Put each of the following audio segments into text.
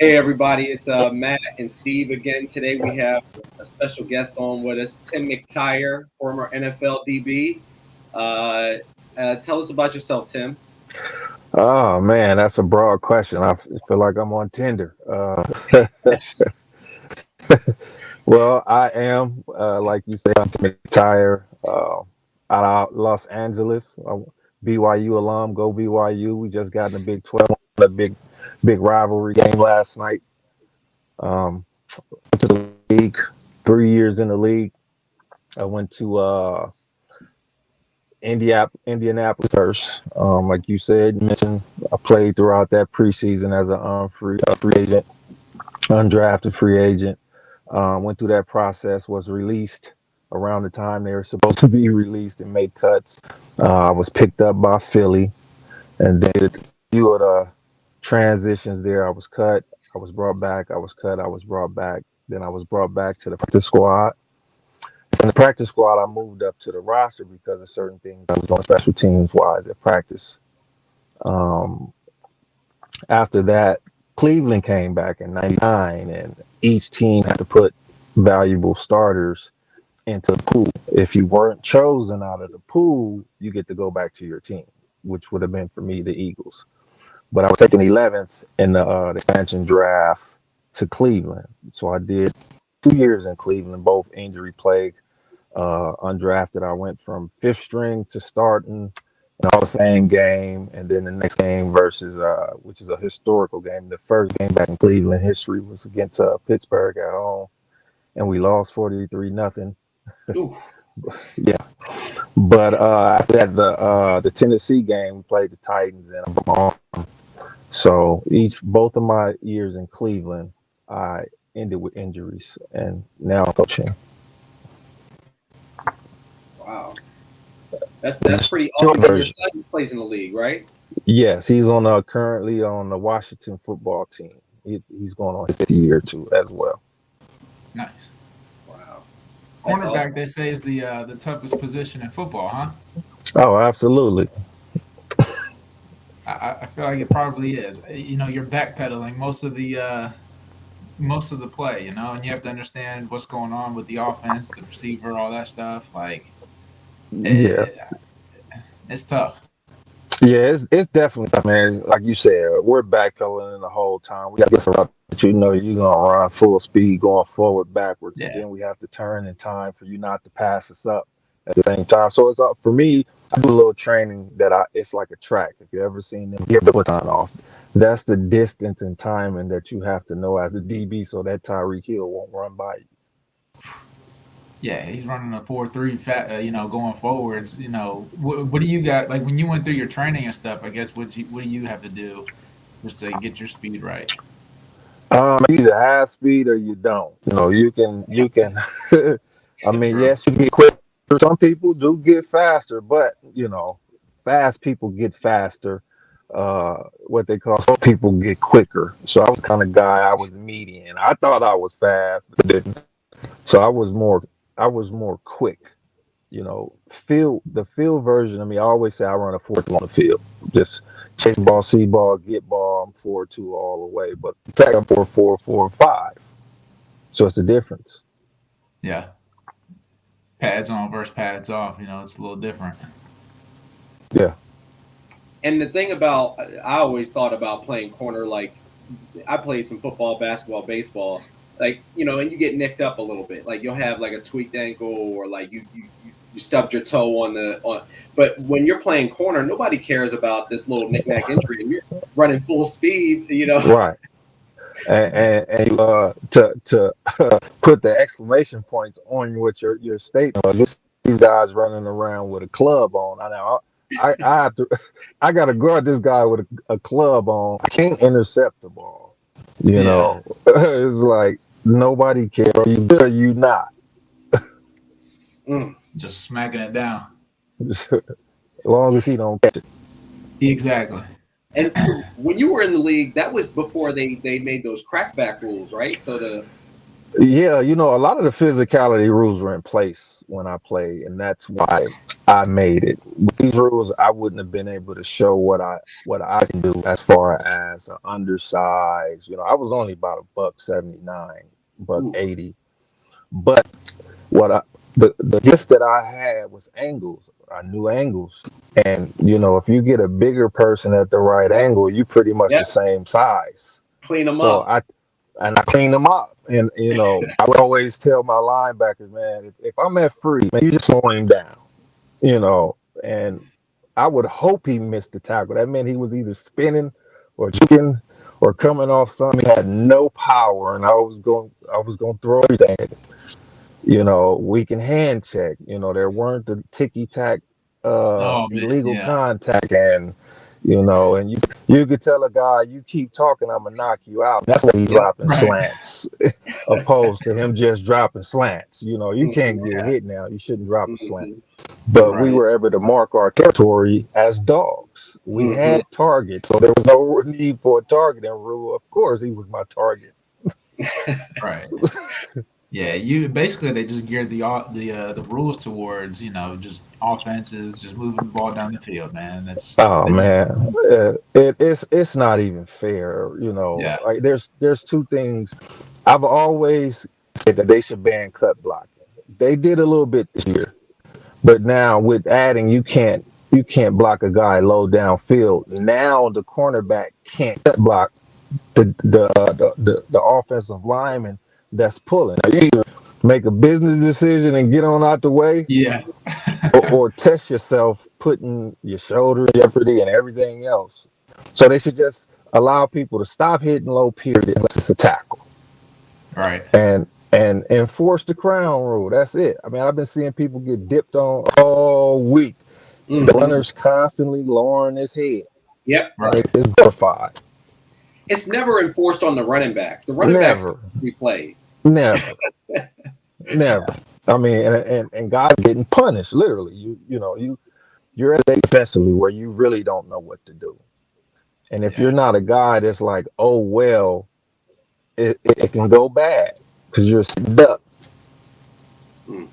Hey everybody, it's Matt and Steve again. Today we have a special guest on with us, Tim McTyer, former NFL DB. Tell us about yourself, Tim. Oh man, that's a broad question. Feel like I'm on Tinder. Yes. Well, I am, like you said, I'm McTyer, out of Los Angeles. BYU alum, go BYU. We just got in the Big 12, a big rivalry game last night. Um, Went to the league, 3 years in the league. I went to Indianapolis first. Like you said, you mentioned I played throughout that preseason as a free agent, undrafted free agent. Went through that process, was released around the time they were supposed to be released and make cuts. I was picked up by Philly, and then a few of the transitions there. I was cut, I was brought back, I was cut, I was brought back. Then I was brought back to the practice squad. From the practice squad, I moved up to the roster because of certain things I was doing special teams wise at practice. Um, After that, Cleveland came back in '99, and each team had to put valuable starters into the pool. If you weren't chosen out of the pool, you get to go back to your team, which would have been for me the Eagles. But I was taken 11th in the expansion draft to Cleveland, so I did 2 years in Cleveland, both injury plague. Undrafted, I went from fifth string to starting in all the same game, and then the next game versus, which is a historical game. The first game back in Cleveland history was against Pittsburgh at home, and we lost 43-0. Ooh, Yeah, but after that, the Tennessee game, we played the Titans, and I broke my arm. So both of my years in Cleveland, I ended with injuries, and now I'm coaching. wow, that's This is pretty a short awesome. And your version. son plays in the league, right? Yes, he's on currently on the Washington football team. He's going on his 5th year too as well. Nice. Wow, that's Cornerback, awesome. they say, is the toughest position in football, huh? Oh, absolutely. I feel like it probably is. You're backpedaling most of the play, and you have to understand what's going on with the offense, the receiver, all that stuff. Like, Yeah, it, it's tough. yeah. It's definitely tough, man. Like you said, we're backpedaling the whole time. We got to get some route that you're gonna run full speed, going forward, backwards, and Yeah. then we have to turn in time for you not to pass us up at the same time. So it's up for me. I do a little training it's like a track. If you ever seen them get the baton off, that's the distance and timing that you have to know as a DB, so that Tyreek Hill won't run by you. Yeah, he's running a 4.3 fat, going forwards. What do you got? Like when you went through your training and stuff, I guess what do you have to do just to get your speed right? You either have speed or you don't. You can. I mean, True. yes, you get quicker. Some people do get faster, but fast people get faster. What they call slow people get quicker. So I was the kind of guy. I was median. I thought I was fast, but didn't. So I was more quick. The field version of me. I always say I run a 4 on the field. Just chase ball, see ball, get ball. I'm 4-2 all the way. But in fact, I'm 4-4, 4-5. So it's a difference. Yeah. Pads on versus pads off. It's a little different. Yeah. And the thing about, I always thought about playing corner. Like I played some football, basketball, baseball. Like and you get nicked up a little bit. Like you'll have like a tweaked ankle, or like you stubbed your toe on the on. But when you're playing corner, nobody cares about this little knick-knack injury, and you're running full speed. Right. And to put the exclamation points on what your statement was. These guys running around with a club on. I have to. I got to guard this guy with a club on. I can't intercept the ball. Yeah. It's like nobody cares. Are you good or you not? Mm. Just smacking it down. As long as he don't catch it. Exactly. And when you were in the league, that was before they made those crackback rules, right? So Yeah, a lot of the physicality rules were in place when I played, and that's why I made it. With these rules, I wouldn't have been able to show what I can do as far as an undersized. I was only about a buck 79, buck Ooh, 80, but what I the gift that I had was angles. I knew angles, and if you get a bigger person at the right yep, angle, you pretty much the yep. same size. Clean them So up. I clean them up. And I would always tell my linebackers, man, if I'm at free, man, you just slow him down. And I would hope he missed the tackle. That meant he was either spinning or juking or coming off something. He had no power, and I was going to throw everything. We can hand check. There weren't the ticky tack Oh man, illegal yeah, contact, and you could tell a guy, you keep talking, I'm gonna knock you out. That's why he's Yep. dropping right. slants, opposed to him just dropping slants. You can't Hmm. get Yeah, hit now. You shouldn't drop a slant. Hmm. But we right. were able to mark our territory as dogs. We Hmm. had targets, so there was no need for a targeting rule. Of course, he was my target. Right. Yeah, you basically they just geared the rules towards just offenses, just moving the ball down the field, man. That's Oh they just man, it's not even fair. yeah, Like there's two things. I've always said that they should ban cut blocking. They did a little bit this year, but now with adding, you can't block a guy low downfield. Now the cornerback can't cut block the offensive lineman that's pulling. Now, you either make a business decision and get on out the way, yeah, or test yourself, putting your shoulder in jeopardy and everything else. So they should just allow people to stop hitting low period unless it's a tackle, right. and enforce the crown rule. That's it. I mean, I've been seeing people get dipped on all week. The Hmm. runner's constantly lowering his head, Yep. and Right. it's verified. It's never enforced on the running backs. The running backs Never, don't be played. never, never. Yeah. I mean, and guys getting punished literally. You're at a defensively where you really don't know what to do. And if you're Yeah. not a guy that's like, oh well, it can go bad because you're stuck. Mm.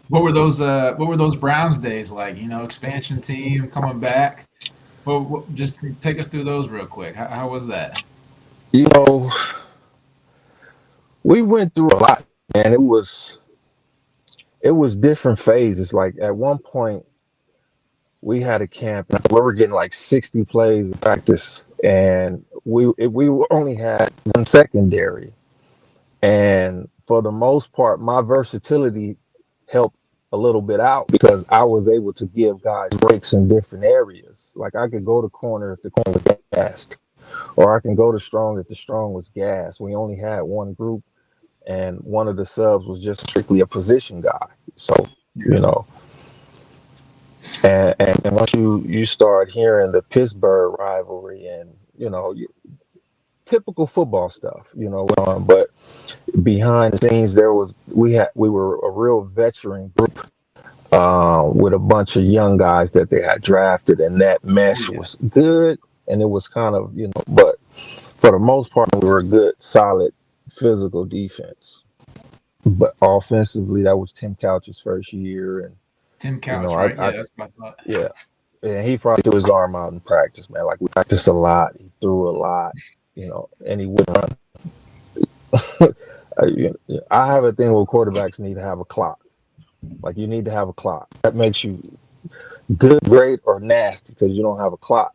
What were those Browns days like? Expansion team coming back. Well, just take us through those real quick. How was that? You know, we went through a lot, and it was different phases. Like at one point, we had a camp, and we were getting like 60 plays in practice, and we only had one secondary. And for the most part, my versatility helped a little bit out because I was able to give guys breaks in different areas. Like I could go to corner if the corner was gassed, or I can go to strong if the strong was gassed. We only had one group, and one of the subs was just strictly a position guy. So, you Yeah. know, and once you start hearing the Pittsburgh rivalry and typical football stuff, but behind the scenes we were a real veteran group, with a bunch of young guys that they had drafted, and that Oh mesh yeah. was good, and it was kind of but for the most part we were a good solid physical defense. But offensively, that was Tim Couch's first year, and Tim you know Couch, I, right? I Yeah, that's what I thought. yeah, and he probably threw his arm out in practice, man. Like we practiced a lot, he threw a lot, and he wouldn't run. I have a thing where quarterbacks need to have a clock. Like you need to have a clock. That makes you good, great, or nasty because you don't have a clock.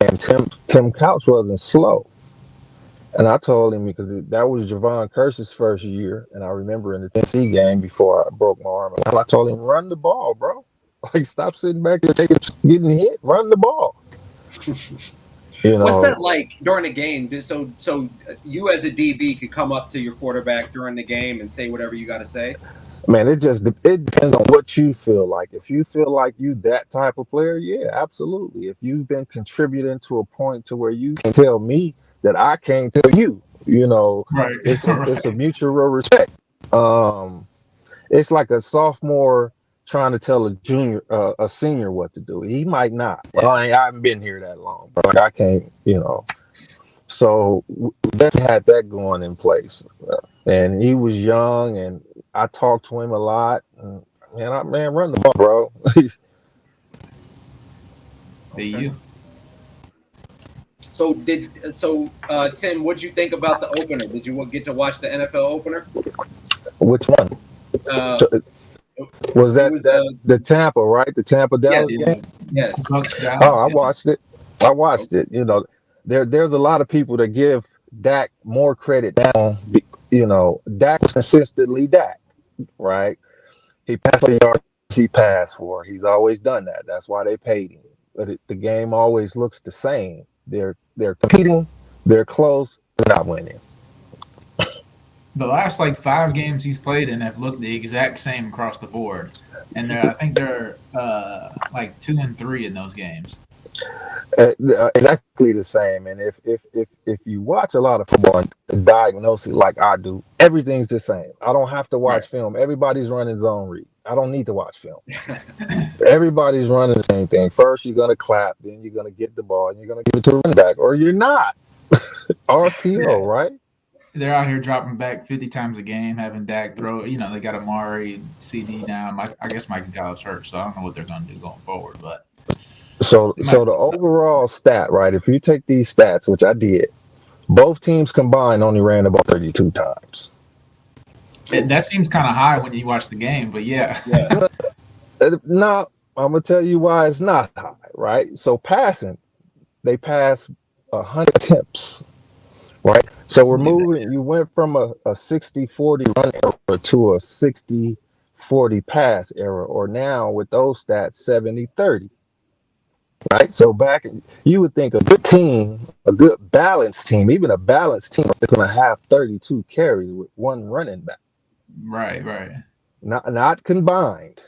And Tim Couch wasn't slow. And I told him because that was Javon Curse's first year, and I remember in the Tennessee game before I broke my arm, I told him, run the ball, bro. Like stop sitting back there getting hit, run the ball. You What's know, that like during a game? So you as a DB could come up to your quarterback during the game and say whatever you got to say. man, it depends on what you feel like. If you feel like you that type of player, yeah, absolutely. If you've been contributing to a point to where you can tell me that I can't tell you, Right. it's a Right. mutual respect. Um, it's like a sophomore trying to tell a senior what to do. He might not. Well, Yeah. I haven't been here that long, but like I can't. So we definitely had that going in place. And he was young, and I talked to him a lot. And, man, run the ball, bro. Be Okay. you. So Tim, what'd you think about the opener? Did you get to watch the NFL opener? Which one? Uh, So, was it that was the Tampa, right? The Tampa Dallas yes, Yeah. game? yes. Bucks Oh, Dallas. I Yeah. watched it. I Okay. watched it. There's a lot of people that give Dak more credit now. Dak was consistently Dak, right? He passed for the yards he passed for. He's always done that. That's why they paid him. But the game always looks the same. They're competing. They're close. They're not winning. The last like 5 games he's played in have looked the exact same across the board, and I think they're like 2-3 in those games. Exactly the same. And if you watch a lot of football and diagnose it like I do, everything's the same. I don't have to Right. watch film. Everybody's running zone read. I don't need to watch film. Everybody's running the same thing. First, you're gonna clap, then you're gonna get the ball, and you're gonna give it to the running back, or you're not. RPO, Yeah, right? they're out here dropping back 50 times a game, having Dak throw. They got Amari, CD now. I guess Mike Gallup's hurt, so I don't know what they're going to do going forward. But So, they might. so the overall stat, right? If you take these stats, which I did, both teams combined only ran about 32 times. That seems kind of high when you watch the game, but yeah. Yes. Now, I'm gonna tell you why it's not high, right? So passing, they passed 100 attempts, right? So we're Believe that. moving. You went from a 60-40 run era to a 60-40 pass era, or now with those stats 70-30, right? So you would think a good team, a good balanced team, even a balanced team, is going to have 32 carries with one running back, Right, right. not combined.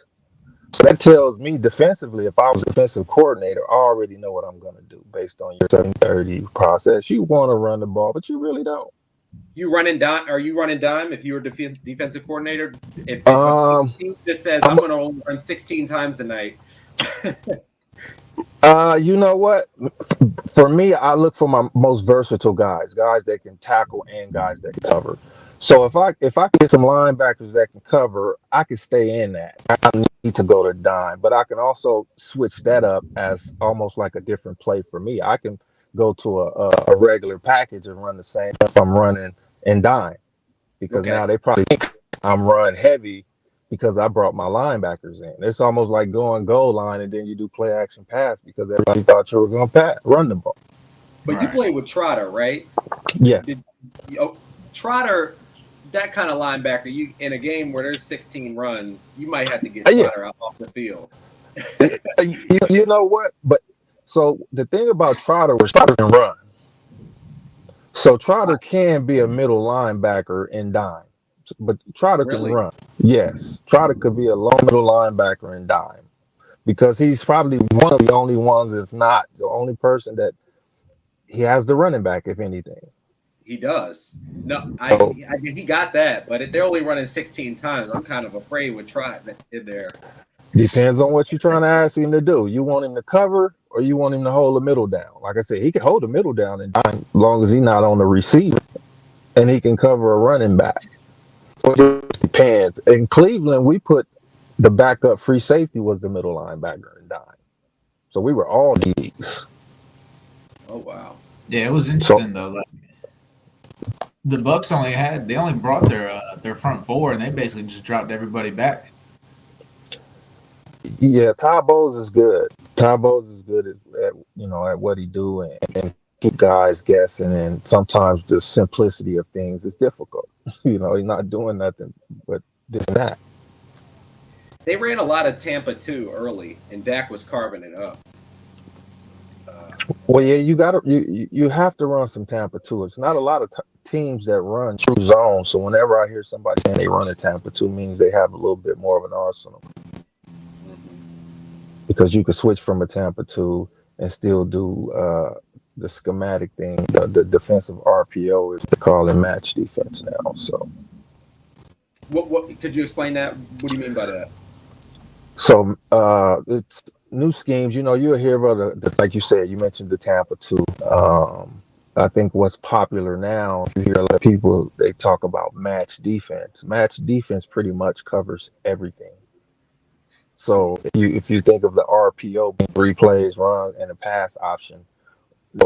So that tells me defensively, if I was a defensive coordinator, I already know what I'm going to do based on your 730 process. You want to run the ball, but you really don't. You running dime? Are you running dime if you were defensive coordinator? If a Um, team just says I'm, I'm going to only run 16 times a night. you know what? For me, I look for my most versatile guys that can tackle and guys that can cover. So if I can get some linebackers that can cover, I can stay in that. I don't need to go to dime, but I can also switch that up as almost like a different play for me. I can go to a regular package and run the same if I'm running in dime because Okay. now they probably think I'm run heavy because I brought my linebackers in. It's almost like going goal line and then you do play action pass because everybody thought you were going to run the ball. But you Right. play with Trotter, right? Yeah. Trotter, that kind of linebacker, you in a game where there's 16 runs, you might have to get Yeah. Trotter off the field. You know what? But so the thing about Trotter was Trotter can run. So Trotter can be a middle linebacker in dime, but Trotter can Really? run. Yes, Trotter could be a low middle linebacker in dime because he's probably one of the only ones, if not the only person that he has the running back, if anything. He does. No, So he got that, but if they're only running 16 times, I'm kind of afraid with Trotter in there. depends on what you're trying to ask him to do. You want him to cover or you want him to hold the middle down. Like I said, he can hold the middle down in dime as long as he's not on the receiver and he can cover a running back. So it just depends. In Cleveland, we put the backup free safety was the middle linebacker in dime. So we were all DBs. Oh wow. Yeah, it was So interesting though. Like the Bucks they only brought their front four, and they basically just dropped everybody back. yeah, Ty Bowles is good. Ty Bowles is good at what he do and keep guys guessing. And sometimes the simplicity of things is difficult. He's not doing nothing but this and that. They ran a lot of Tampa too early, and Dak was carving it up. Well, yeah, you have to run some Tampa too. It's not a lot of teams that run true zone. So whenever I hear somebody saying they run a Tampa two, means they have a little bit more of an arsenal because you can switch from a Tampa two and still do the schematic thing. The defensive RPO is they call it match defense now. So What could you explain that? What do you mean by that? so it's new schemes. You'll hear about like you said, you mentioned the Tampa two. I think what's popular now, you hear a lot of people, they talk about match defense. Match defense pretty much covers everything. So if you think of the RPO, being 3 plays, run, and a pass option,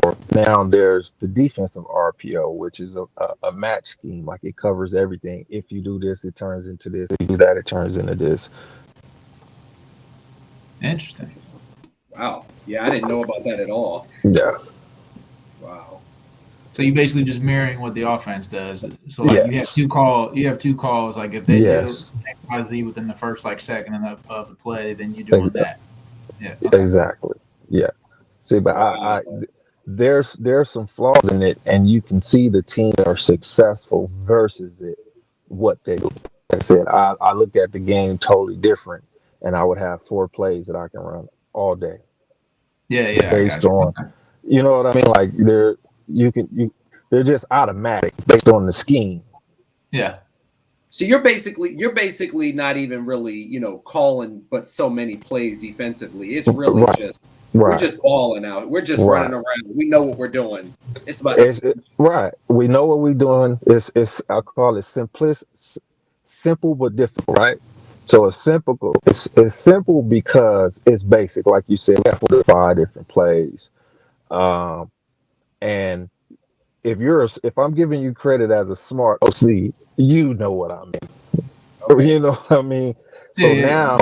or now there's the defensive RPO, which is a match scheme. Like it covers everything. If you do this, it turns into this. If you do that, it turns into this. Interesting. Wow. Yeah, I didn't know about that at all. Yeah. Wow. So you basically just mirroring what the offense does. So like you have Yes. two calls. Like if they Yes. do X, Y, Z within the first like second of the play, then you're doing that. Yeah. Okay. Exactly. Yeah. See, but Wow. there's some flaws in it, and you can see the teams that are successful versus what they do. Like I said, I look at the game totally different, and I would have 4 plays that I can run all day Yeah. I based got you. on, Okay. you know what I mean? Like they're just automatic based on the scheme. Yeah. So you're basically not even really, calling but so many plays defensively. It's really Right. just we're Right. just balling out. We're just Right. running around. We know what we're doing. It's about Right. We know what we're doing. It's I call it simple but difficult, right? So it's simple because it's basic. Like you said, we have 45 different plays. Um, and if I'm giving you credit as a smart OC, you know what I mean. Okay. You know what I mean? So Yeah. now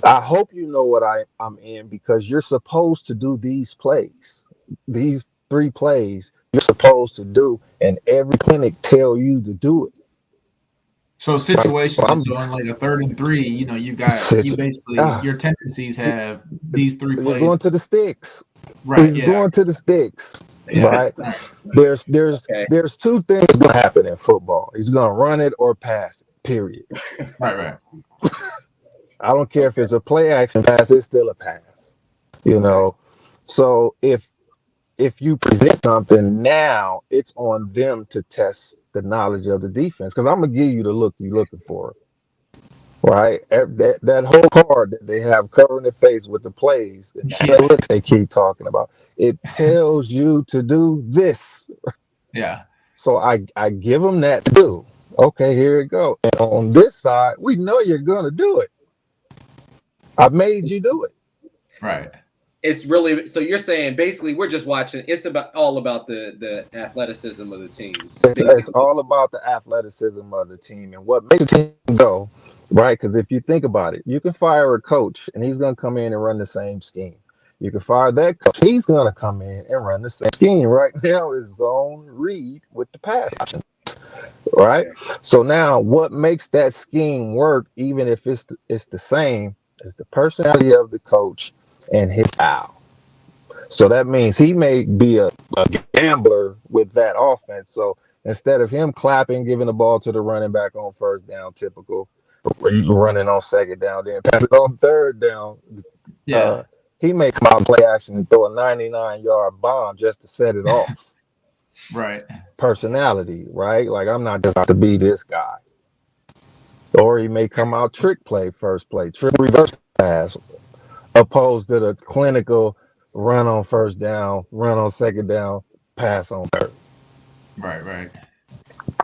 I hope you know what I'm in, because you're supposed to do these plays. These 3 plays you're supposed to do, and every clinic tell you to do it. So So situationally, I'm so in like a 3rd and 3, you basically ah, your tendencies have these 3 you're plays. going to the sticks. Right. He's Yeah. going to the sticks, Yeah. right? All right. There's Okay. 2 things gonna happen in football. He's gonna run it or pass it. Period. Right. I don't care if it's a play action pass; it's still a pass. You know. So if you present something, now it's on them to test the knowledge of the defense, because I'm gonna give you the look you're looking for, right? That whole card that they have covering their face with the plays, the Yeah. analytics they keep talking about, it tells you to do this. Yeah. So I give them that to do. Okay, here it go. And on this side, we know you're gonna do it. I made you do it. Right. It's really, so you're saying basically we're just watching. It's all about the athleticism of the teams. It's all about the athleticism of the team and what makes the team go, right? Because if you think about it, you can fire a coach and he's going to come in and run the same scheme. You can fire that coach, he's going to come in and run the same scheme. Right now is zone read with the pass option, right? So now what makes that scheme work, even if it's the same, is the personality of the coach and his style. So that means he may be a gambler with that offense. So instead of him clapping, giving the ball to the running back on first down, typical, running on second down, then pass it on third down, Yeah. he may come out and play action and throw a 99-yard bomb just to set it off. Right. Personality, right? Like, I'm not just out to be this guy. Or he may come out trick play, first play, trick reverse pass, opposed to the clinical run on first down, run on second down, pass on third. Right.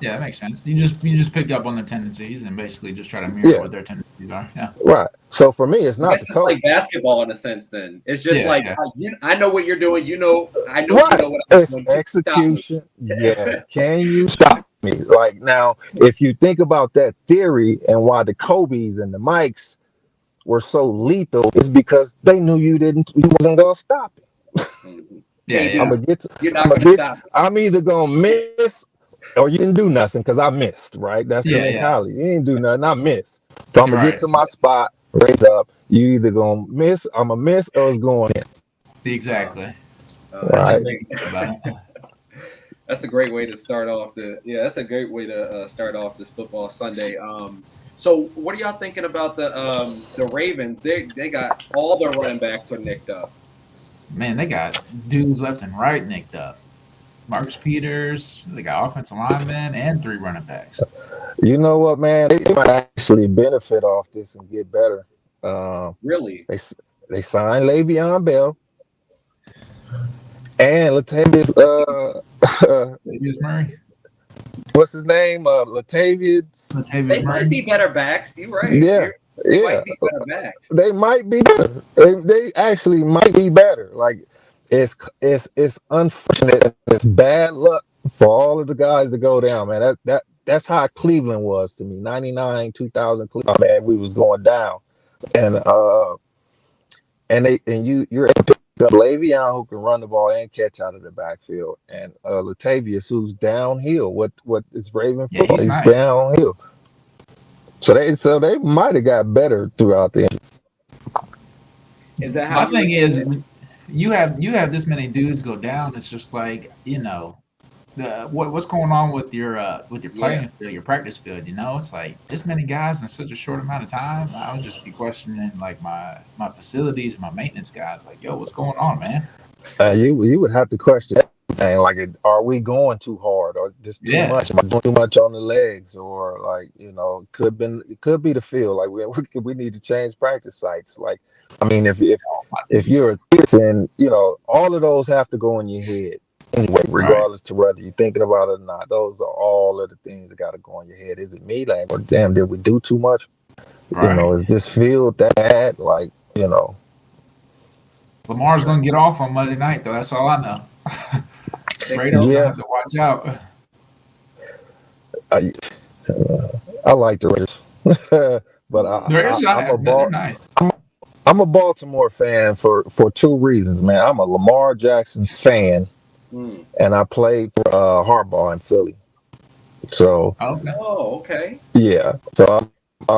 Yeah, that makes sense. You just pick up on their tendencies and basically just try to mirror what their tendencies are. Yeah. Right. So for me, it's I not guess the it's coach. like basketball in a sense. Then it's just like Yeah. I know what you're doing. I know Right. you know what I'm It's doing. Can you stop me? execution. Yes. Can you stop me? Like, now, if you think about that theory and why the Kobe's and the Mikes were so lethal, is because they knew you wasn't gonna stop it. Yeah. I'm gonna get. You're not going to stop me. I'm either gonna miss or you didn't do nothing because I missed. Right. That's the Yeah. mentality. You didn't do nothing. I missed. So I'm gonna Right. get to my spot, raise up. You either gonna miss. I'm gonna miss, or it's going in. Exactly. That's a Right. great. About it. That's a great way to start off That's a great way to start off this football Sunday. So what are y'all thinking about the Ravens? They got all their running backs are nicked up. Man, they got dudes left and right nicked up. Marcus Peters, they got offensive linemen and 3 running backs. You know what, man? They might actually benefit off this and get better. Really? They signed Le'Veon Bell and Latavius Latavius Murray. what's his name? Latavius. Latavius They Murray. might be better backs. You're right. Yeah, They yeah. might be better backs. They might be better. They actually might be better. Like it's unfortunate and it's bad luck for all of the guys to go down, man. That's how Cleveland was to me. 99, 2000 Cleveland, man, we was going down. And you're able to pick up Le'Veon, who can run the ball and catch out of the backfield, and Latavius, who's downhill. What is Raven Yeah, football? he's He's nice. downhill. So they might have got better throughout the. Is that how My thing is, when you have this many dudes go down, it's just like, what's going on with your playing field, your practice field. It's like this many guys in such a short amount of time. I would just be questioning like my facilities, my maintenance guys. Like, yo, what's going on, man? You would have to question everything. Like, are we going too hard, or just too much? Am I doing too much on the legs, or like it could be the field. Like we need to change practice sites. Like, I mean, if you're a citizen, all of those have to go in your head anyway, regardless to whether you're thinking about it or not. Those are all of the things that got to go in your head. Is it me? Like, well, damn, did we do too much? Right. Is this field that bad? Like, Lamar's going to get off on Monday night, though. That's all I know. Raiders going to have to watch out. I like the Raiders, but they're nice. I'm a Baltimore fan for two reasons, man. I'm a Lamar Jackson fan, and I played for Harbaugh in Philly. So, okay. Yeah. So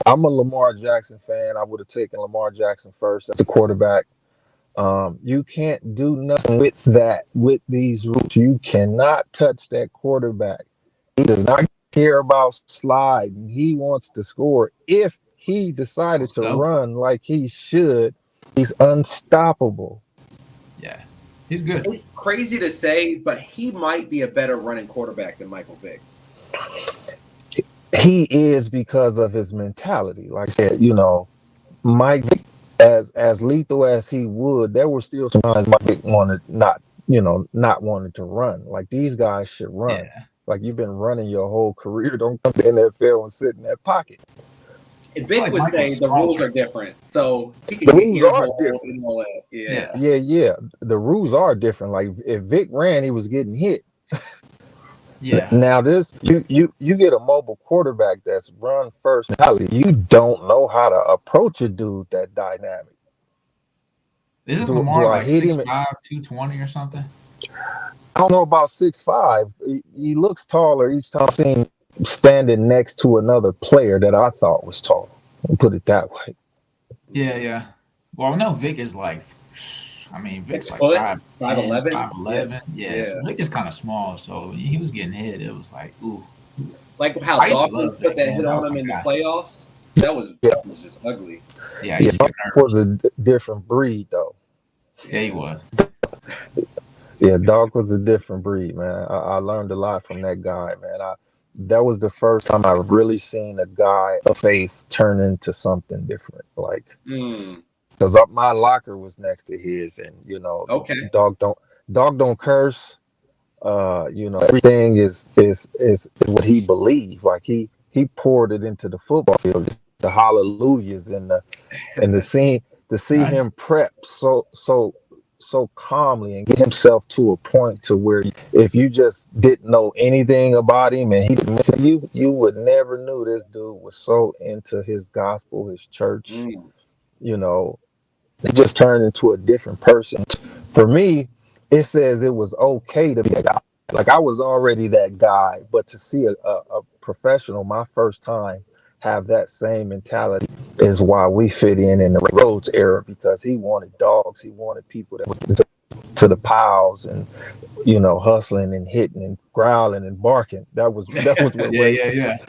I'm a Lamar Jackson fan. I would have taken Lamar Jackson first as a quarterback. You can't do nothing with these rules. You cannot touch that quarterback. He does not care about sliding. He wants to score. If he decided to run like he should, he's unstoppable. Yeah, he's good. It's crazy to say, but he might be a better running quarterback than Michael Vick. He is, because of his mentality. Like I said, Mike Vick, as lethal as he would, there were still some times Mike Vick not wanting to run. Like, these guys should run. Yeah. Like, you've been running your whole career. Don't come to the NFL and sit in that pocket. Vic would say the rules are different, so he can the rules are different. Yeah. The rules are different. Like, if Vic ran, he was getting hit. Yeah. Now this, you get a mobile quarterback that's run first mentality. You don't know how to approach a dude that dynamic. Isn't Lamar like 6'5", 220 or something? I don't know about 6'5". He looks taller each time I've seen him standing next to another player that I thought was tall. I'll put it that way. Yeah. Well, I know Vic is like, Vic's like 5'11". 5'11". Yeah. So Vic is kind of small, so he was getting hit. It was like, ooh. Like how Dawkins put that hit on him in the playoffs. That was just ugly. Yeah, Doc was a different breed, though. Yeah, he was. Yeah, Doc was a different breed, man. I learned a lot from that guy, man. That was the first time I've really seen a guy of faith turn into something different. Like, because my locker was next to his, and Dog don't curse. Everything is what he believed. Like, he poured it into the football field, the hallelujahs and the scene, to see him prep so calmly and get himself to a point to where if you just didn't know anything about him and he didn't mention you would never knew this dude was so into his gospel, his church. He just turned into a different person. For me, it says it was okay to be a guy. Like, I was already that guy, but to see a professional, my first time, have that same mentality is why we fit in the Rhodes era, because he wanted dogs. He wanted people that went to the piles and, hustling and hitting and growling and barking. That was what Ray.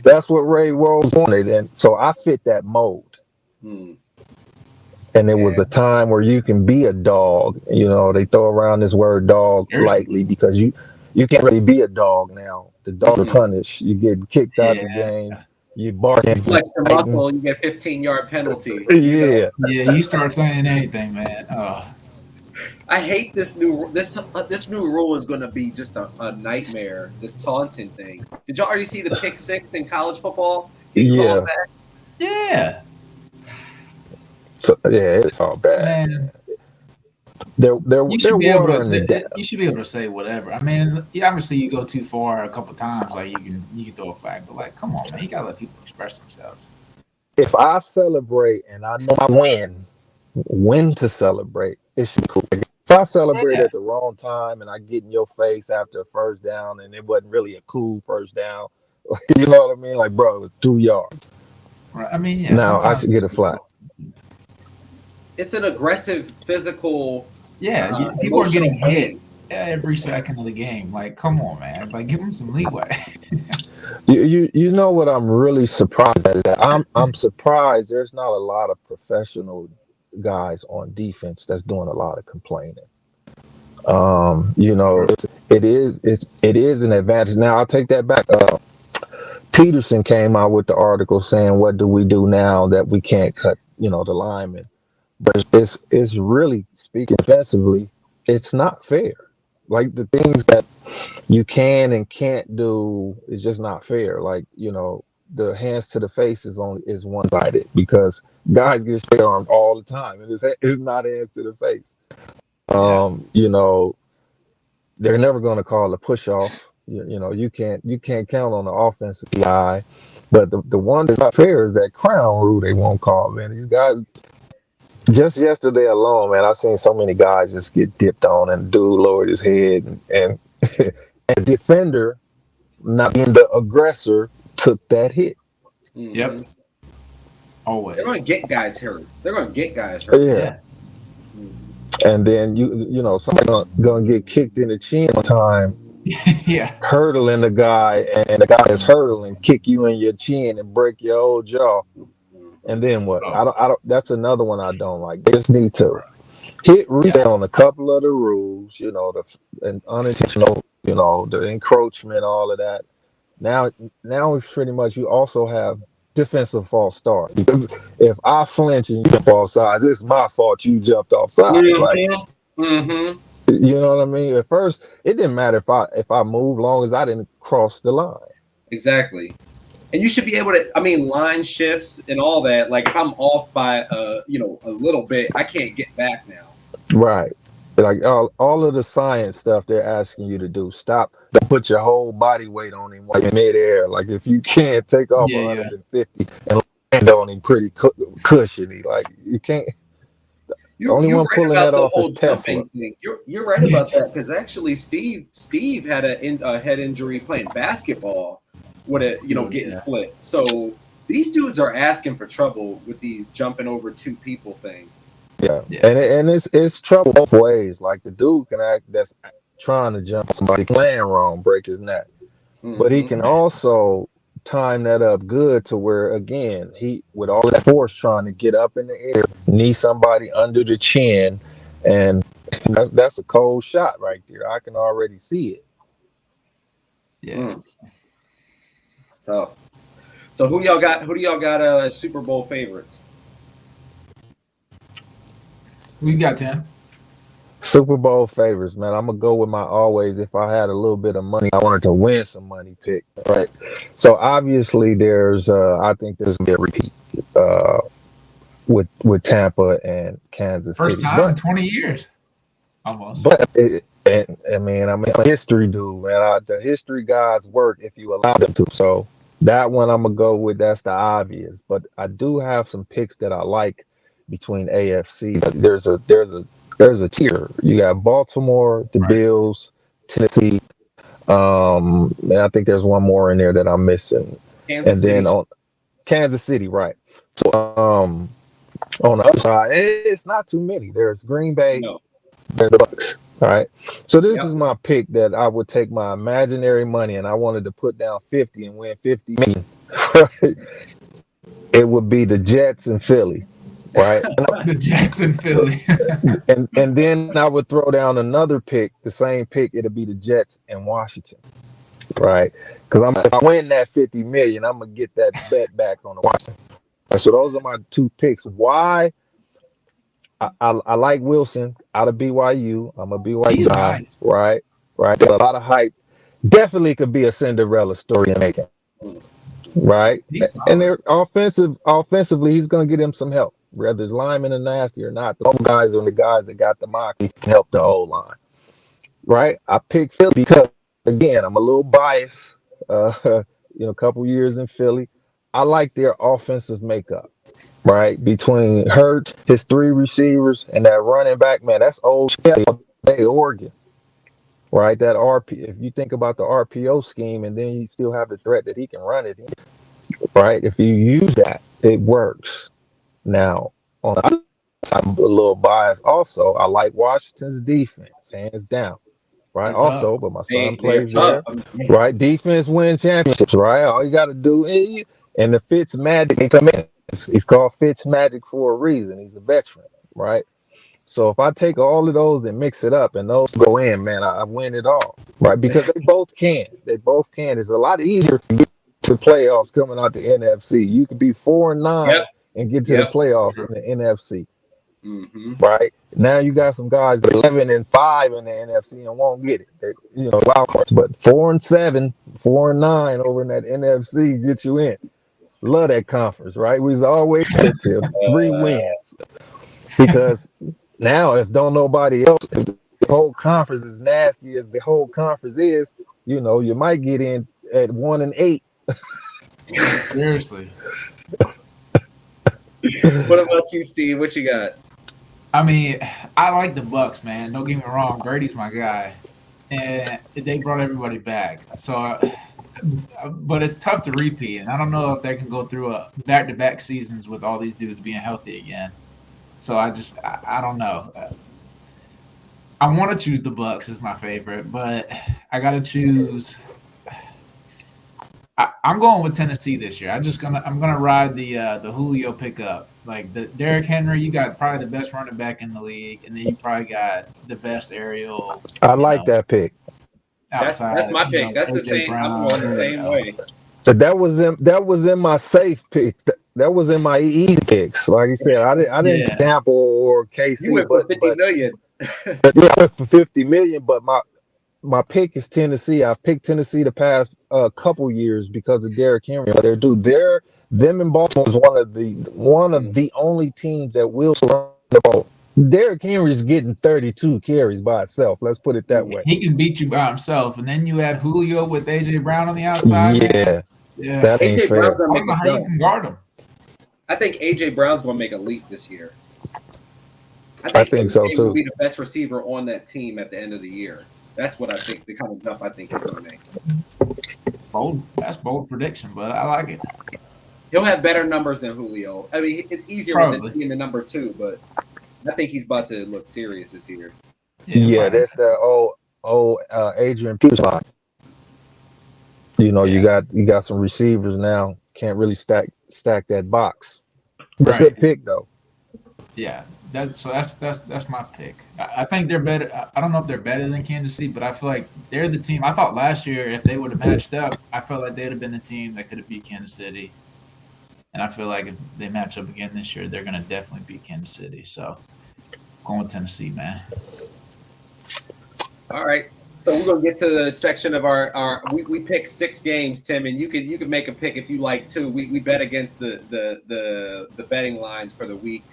That's what Ray Rhodes wanted, and so I fit that mold. And it was a time where you can be a dog. They throw around this word dog lightly because you can't really be a dog now. The dog are punished. You get kicked out of the game. You bark and flex your muscle, you get a 15-yard penalty. Yeah. Yeah, you start saying anything, man. I hate this new rule is going to be just a nightmare. This taunting thing. Did y'all already see the pick six in college football? He called Yeah. back. Yeah. So, yeah, it's all bad. Man, They're you should be able watering it to. down. You should be able to say whatever. I mean, obviously, you go too far a couple times, like you can throw a flag. But like, come on, man, you gotta let people express themselves. If I celebrate and I know I win, when to celebrate, it should be cool. If I celebrate Yeah. at the wrong time and I get in your face after a first down and it wasn't really a cool first down, you know what I mean? Like, bro, it was 2 yards. Right. I mean, yeah. Now I Sometimes should get a flag. It's an aggressive, physical, Yeah, people are emotional getting hit game. every second of the game. Like, come on, man. Like, give them some leeway. You know what I'm really surprised at is that I'm surprised there's not a lot of professional guys on defense that's doing a lot of complaining. You know, it is an advantage. Now I'll take that back. Peterson came out with the article saying, "What do we do now that we can't cut, the linemen?" But it's really speaking defensively, it's not fair. Like the things that you can and can't do is just not fair. Like, the hands to the face is one sided because guys get straight armed all the time, and it's not hands to the face. Yeah. You know, they're never going to call a push off. You can't count on the offensive guy. But the one that's not fair is that crown rule they won't call, man. These guys, just yesterday alone, man, I seen so many guys just get dipped on, and dude lowered his head, and and the defender, not being the aggressor, took that hit. Yep. They're Always. going to get guys hurt. They're going to get guys hurt. Yeah. Yeah. And then somebody gonna get kicked in the chin one time, Yeah. hurdling the guy, and the guy is hurdling, kick you in your chin and break your old jaw. And then what? Oh, I don't. That's another one I don't like. They just need to hit reset on a couple of the rules. And unintentional. The encroachment, all of that. Now it's pretty much you also have defensive false start, because if I flinch and you jump off sides, it's my fault you jumped off sides. Like, Mm-hmm. you know what I mean? At first, it didn't matter if I moved, long as I didn't cross the line. Exactly. And you should be able to, line shifts and all that. Like if I'm off by, a little bit, I can't get back now. Right. Like all of the science stuff they're asking you to do. Stop. Don't put your whole body weight on him while you're midair. Like if you can't take off yeah. 150 and land on him pretty cushiony, like you can't. The only one Right pulling about that the off is whole Tesla. jumping thing. You're right about that, because actually Steve had a head injury playing basketball with getting flipped. So these dudes are asking for trouble with these jumping over two people thing. Yeah. And it's trouble both ways. Like the dude can act that's trying to jump somebody land wrong, break his neck, but he can also time that up good to where, again, he, with all that force trying to get up in the air, knee somebody under the chin, and that's a cold shot right there. I can already see it. Yeah. It's tough. So who do y'all got as Super Bowl favorites? Who you got, Tim? Super Bowl favorites, man. I'm gonna go with my always. If I had a little bit of money, I wanted to win some money pick. Right. So obviously, I think there's gonna be a repeat with Tampa and Kansas First City. time in 20 years, almost. But I'm a history dude, man. The history guys work if you allow them to. So that one I'm gonna go with. That's the obvious. But I do have some picks that I like between AFC. There's a tier. You got Baltimore, the Bills, Tennessee. And I think there's one more in there that I'm missing. Kansas City. Then on Kansas City, right? So on the other side, it's not too many. There's Green Bay, there's the Bucks. All right. So this is my pick that I would take my imaginary money and I wanted to put down 50 and win 50 million. It would be the Jets and Philly. Right. The Jets and Philly. and then I would throw down another pick, the same pick, it'll be the Jets and Washington. Right. Because if I win that 50 million, I'm gonna get that bet back on the Washington. So those are my two picks. Why? I like Wilson out of BYU. I'm a BYU He's guy, nice. right? Right. There's a lot of hype. Definitely could be a Cinderella story in making, right? He's And solid. they're offensively, he's going to get him some help. Whether it's lineman and nasty or not, the guys are the guys that got the moxie to help the O line, right? I picked Philly because, again, I'm a little biased. A couple years in Philly, I like their offensive makeup. Right between Hurts, his three receivers, and that running back, man, that's old Hey, Oregon, right? That RP. If you think about the RPO scheme, and then you still have the threat that he can run it, right? If you use that, it works. Now, on the other side, I'm a little biased. Also, I like Washington's defense, hands down, right? They're tough. Also, but my son They're plays tough. there, right? Defense wins championships, right? All you got to do is, and the Fitz magic they come in. He's called Fitz magic for a reason. He's a veteran, right? So if I take all of those and mix it up and those go in, man, I win it all, right? Because they both can. They both can. It's a lot easier to get to playoffs coming out the NFC. You could be 4-9 Yep. and get to the playoffs in the NFC, Mm-hmm. right? Now you got some guys that are 11-5 in the NFC and won't get it. They, wild cards, but 4-7, 4-9 over in that NFC get you in. Love that conference, right? We was always competitive, 3 wins. Because now, if don't nobody else, if the whole conference is nasty as the whole conference is, you might get in at 1-8. Seriously. What about you, Steve? What you got? I mean, I like the Bucks, man. Don't get me wrong. Brady's my guy, and they brought everybody back. So, but it's tough to repeat, and I don't know if they can go through a back-to-back seasons with all these dudes being healthy again. So I don't know. I want to choose the Bucks as my favorite, but I got to choose. I'm going with Tennessee this year. I'm gonna ride the Julio pickup. Like the Derrick Henry, you got probably the best running back in the league, and then you probably got the best aerial. I like that pick. Outside, That's my pick. That's the AJ same. Brown, I'm going the same way. So that was in my safe picks. That was in my easy picks. Like you said, I didn't gamble or KC, You went for 50 million. But yeah, I went for 50 million. But my pick is Tennessee. I've picked Tennessee the past couple years because of Derrick Henry. Them in Baltimore is one of the only teams that will run the ball. Derrick Henry's getting 32 carries by itself. Let's put it that way. He can beat you by himself, and then you add Julio with AJ Brown on the outside. Yeah, that ain't AJ fair. Brown's I don't know how you can guard him. I think AJ Brown's going to make a leap this year. I think so too. Will be the best receiver on that team at the end of the year. That's what I think. The kind of jump I think he's going to make. That's bold prediction, but I like it. He'll have better numbers than Julio. I mean, it's easier with being the number 2, but I think he's about to look serious this year. Yeah, that's that old Adrian Peterson. You got some receivers now. Can't really stack that box. That's a good pick though. Yeah, that's my pick. I think they're better. I don't know if they're better than Kansas City, but I feel like they're the team. I thought last year if they would have matched up, I felt like they'd have been the team that could have beat Kansas City. And I feel like if they match up again this year, they're going to definitely beat Kansas City. So, going with Tennessee, man. All right. So we're gonna get to the section of our we picked 6 games, Tim, and you could make a pick if you like too. We bet against the betting lines for the week.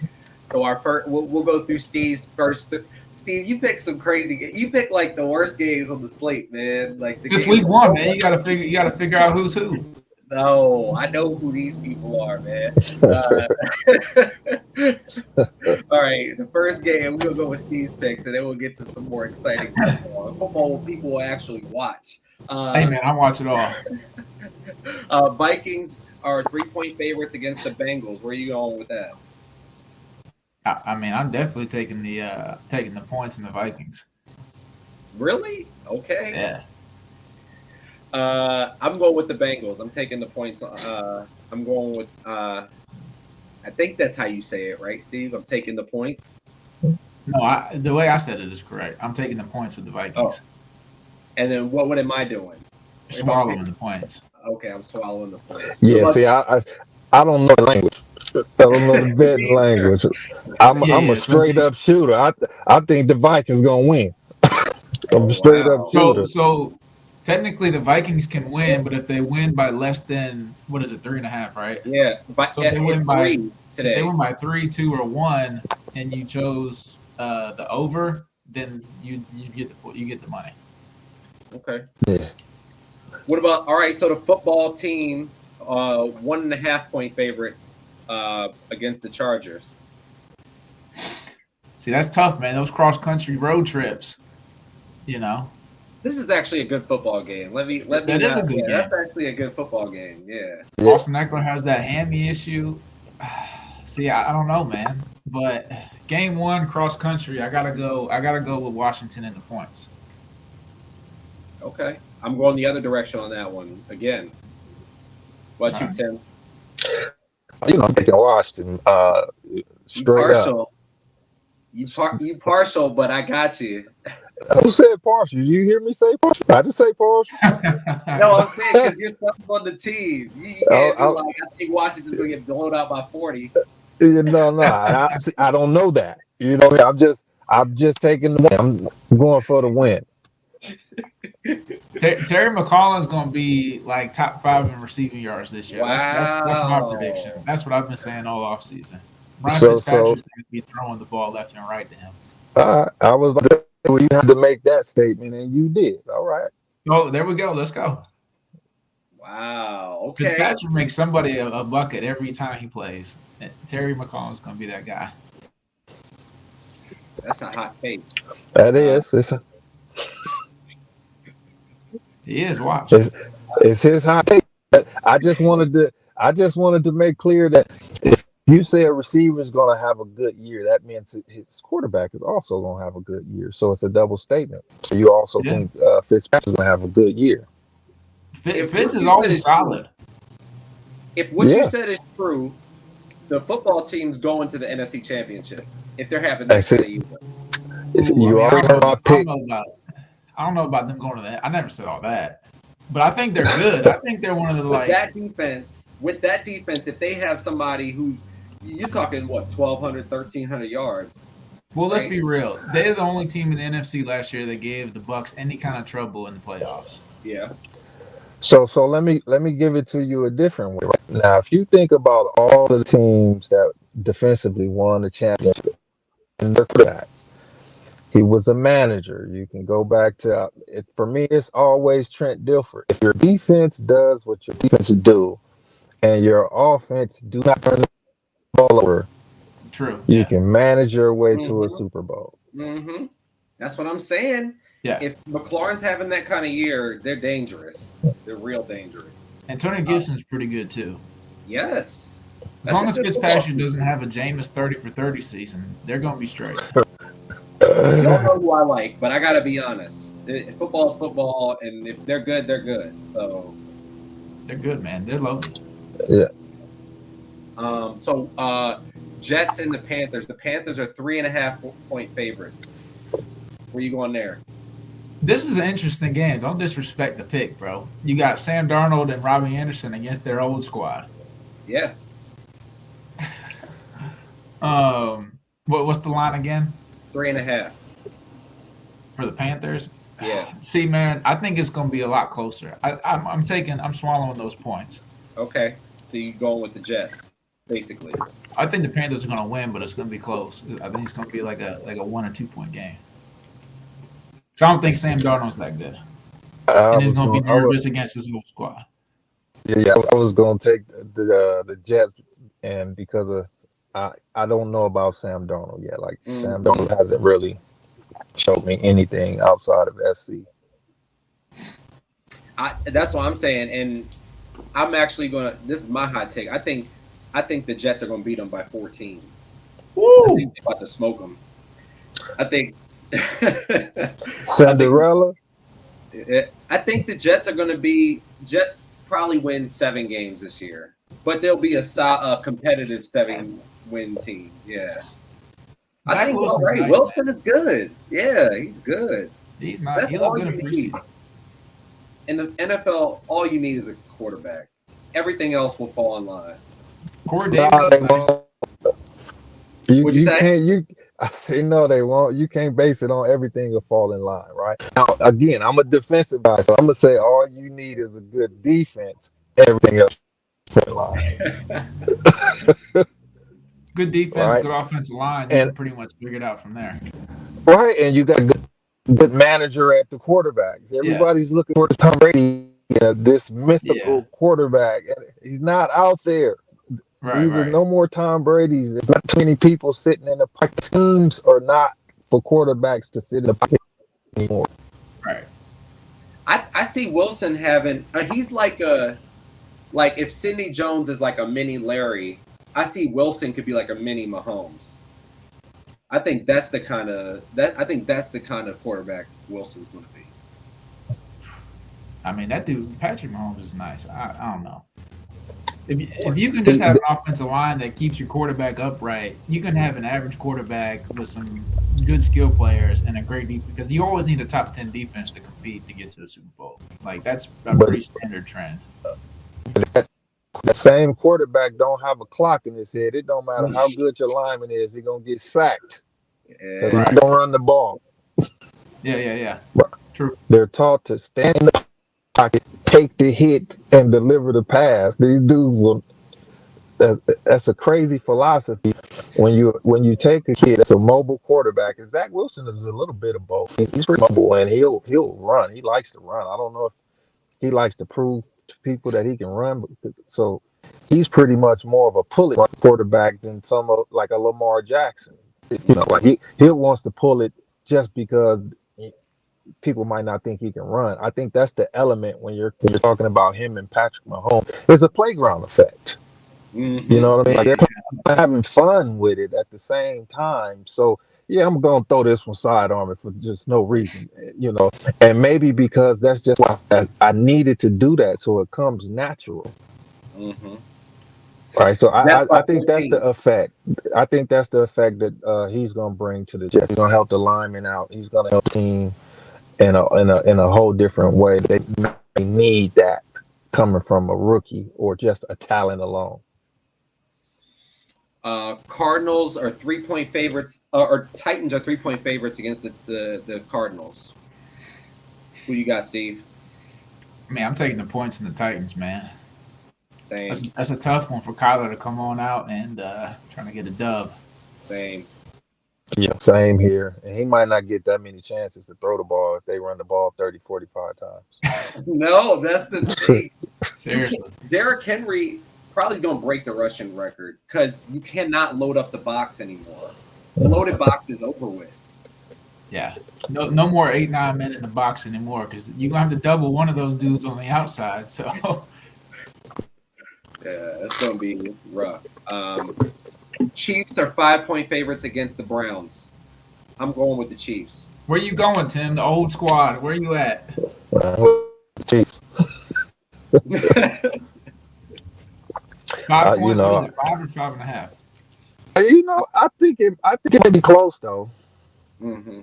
So our first, we'll go through Steve's first. Steve, you picked some crazy. You picked like the worst games on the slate, man. Like this week 1, man. You gotta figure out who's who. No, I know who these people are, man. All right, the first game, we'll go with Steve's picks, and then we'll get to some more exciting football people will actually watch. Hey, man, I watch it all. Vikings are 3-point favorites against the Bengals. Where are you going with that? I mean, I'm definitely taking the points in the Vikings. Really? Okay. Yeah. I'm going with the Bengals. I'm taking the points. I'm going with. I think that's how you say it, right, Steve? I'm taking the points. No, the way I said it is correct. I'm taking the points with the Vikings. Oh. And then what am I doing? Swallowing the points. Okay, I'm swallowing the points. Yeah, see, I don't know the language, I don't know the betting language. I'm Yeah, I'm a yeah. So, straight up shooter. I think the Vikings gonna win. I'm a Oh straight up wow. so, shooter. so technically the Vikings can win, but if they win by less than what is it, 3.5, right? Yeah, but So it's 3 if they today. win by 3, 2, or 1, and you chose the over, then you get the money. Okay. Yeah. What about all right? So the football team, 1.5 point favorites against the Chargers. See, that's tough, man. Those cross country road trips, you know, This is actually a good football game. Let me that is a not. good Yeah, game. that's actually a good football game. Yeah. Yeah. Austin Eckler has that hammy issue. See, I don't know, man. But game one, cross country, I gotta go. I gotta go with Washington in the points. Okay. I'm going the other direction on that one again. What All you, right. Tim? I'm taking Washington. You Straight up. partial. You partial, but I got you. Who said partial? Did you hear me say partial? I just say partial. No, I'm saying because you're stuck on the team. You I, can't be I, like, I think Washington's gonna get blown out by 40. no. I don't know that. I'm just taking the win. I'm going for the win. Terry McCollum's going to be like top 5 in receiving yards this year. That's my prediction. Wow. That's what I've been saying all offseason. Ryan So Fitzpatrick's going to be throwing the ball left and right to him. I was about to say, well, you had to make that statement, and you did. All right. Oh, there we go. Let's go. Wow. Okay. Fitzpatrick makes somebody a bucket every time he plays. And Terry McCollum's going to be that guy. That's a hot take. That is. He is. Watch. It's his hot take. I just wanted to make clear that if you say a receiver is going to have a good year, that means his quarterback is also going to have a good year. So it's a double statement. So you also Yeah. think Fitzpatrick is going to have a good year. Fitz is always solid. If what Yeah. you said is true, the football team's going to the NFC Championship if they're having that kind of year. You already heard my pick. I don't know about them going to that. I never said all that. But I think they're good. I think they're one of the With that defense, if they have somebody who's you're talking what 1,200, 1,300 yards. Well, let's right? be real. They're the only team in the NFC last year that gave the Bucs any kind of trouble in the playoffs. Yeah. So let me give it to you a different way. Now, if you think about all the teams that defensively won the championship, and look at that. He was a manager. You can go back to it. For me, it's always Trent Dilfer. If your defense does what your defense do, and your offense do not turn the ball over, True. you can manage your way to a Mhm. Super Bowl. Mm-hmm. That's what I'm saying. Yeah. If McLaurin's having that kind of year, they're dangerous. They're real dangerous. Antonio Gibson's pretty good too. Yes. As long as Fitzpatrick doesn't have a Jameis 30 for 30 season, they're going to be straight. You don't know who I like, but I got to be honest. Football's football, and if they're good, they're good. So they're good, man. They're loaded. Yeah. Jets and the Panthers. The Panthers are 3.5 point favorites. Where you going there? This is an interesting game. Don't disrespect the pick, bro. You got Sam Darnold and Robbie Anderson against their old squad. Yeah. What's the line again? 3.5 for the Panthers. Yeah. See, man, I think it's going to be a lot closer. I'm swallowing those points. Okay. So you're going with the Jets, basically. I think the Panthers are going to win, but it's going to be close. I think it's going to be like a 1 or 2 point game. So I don't think Sam Darnold's that good. And he's going to be nervous against his whole squad. Yeah, I was going to take the Jets, and because of I don't know about Sam Darnold yet. Like Sam Darnold hasn't really showed me anything outside of SC. That's what I'm saying, and I'm actually going to. This is my hot take. I think the Jets are going to beat them by 14. Woo! I think they're about to smoke them. I think Cinderella. I think the Jets are going to be Jets probably win 7 games this year, but they'll be a competitive 7-win team. Yeah. I think Wilson is good. Yeah, he's good. He's not. He looked good in preseason. In the NFL, all you need is a quarterback. Everything else will fall in line. Corey No, Davis they is nice. won't. What'd you You say? can't. I say no, they won't. You can't base it on everything will fall in line, right? Now, again, I'm a defensive guy, so I'm gonna say all you need is a good defense. Everything else fall in line, Good defense, right? good offensive line. You And can pretty much figure it out from there. right, and you got a good manager at the quarterbacks. Yeah, Everybody's looking for Tom Brady, this yeah, mythical quarterback. And he's not out there. right, These are right, no more Tom Brady's. There's not too many people sitting in the pocket. Teams are not for quarterbacks to sit in the pocket anymore. right. I see Wilson having. He's like if Sidney Jones is like a mini Larry. I see Wilson could be like a mini Mahomes. I think that's the kind of quarterback Wilson's going to be. I mean, that dude, Patrick Mahomes, is nice. I don't know. If you can just have an offensive line that keeps your quarterback upright, you can have an average quarterback with some good skill players and a great defense, because you always need a top 10 defense to compete to get to the Super Bowl. Like, that's a But pretty standard trend. the same quarterback don't have a clock in his head. It don't matter how good your lineman is, he's gonna get sacked because Yeah. he don't run the ball. Yeah. True. They're taught to stand in the pocket, take the hit, and deliver the pass. These dudes will. That's a crazy philosophy. When you take a kid that's a mobile quarterback, and Zach Wilson is a little bit of both. He's pretty mobile and he'll run. He likes to run. I don't know if he likes to prove to people that he can run. So he's pretty much more of a pull it quarterback than some of like a Lamar Jackson. Like he wants to pull it just because people might not think he can run. I think that's the element when you're talking about him and Patrick Mahomes. There's a playground effect. Mm-hmm. You know what I mean? Like they're having fun with it at the same time. So yeah, I'm gonna throw this one sidearm for just no reason, and maybe because that's just why I needed to do that, so it comes natural. Mm-hmm. Right. So That's I my think that's the 14. effect. I think that's the effect that he's gonna bring to the Jets. He's gonna help the linemen out. He's gonna help the team in a whole different way. They may need that coming from a rookie or just a talent alone. Cardinals are 3-point favorites, or Titans are 3-point favorites against the Cardinals. Who you got, Steve? I mean, I'm taking the points in the Titans, man. Same. That's a tough one for Kyler to come on out and trying to get a dub. Same. Yeah, same here. And he might not get that many chances to throw the ball if they run the ball 30, 45 times. No, that's the thing. Seriously. Derrick Henry probably going to break the rushing record because you cannot load up the box anymore. The loaded box is over with. Yeah. No more 8-9 men in the box anymore, because you're going to have to double one of those dudes on the outside. So yeah, it's going to be rough. Chiefs are 5-point favorites against the Browns. I'm going with the Chiefs. Where you going, Tim? The old squad. Where you at? Chiefs. 5 point, what is it? 5 or 5.5? I think it may be close though. Mm-hmm.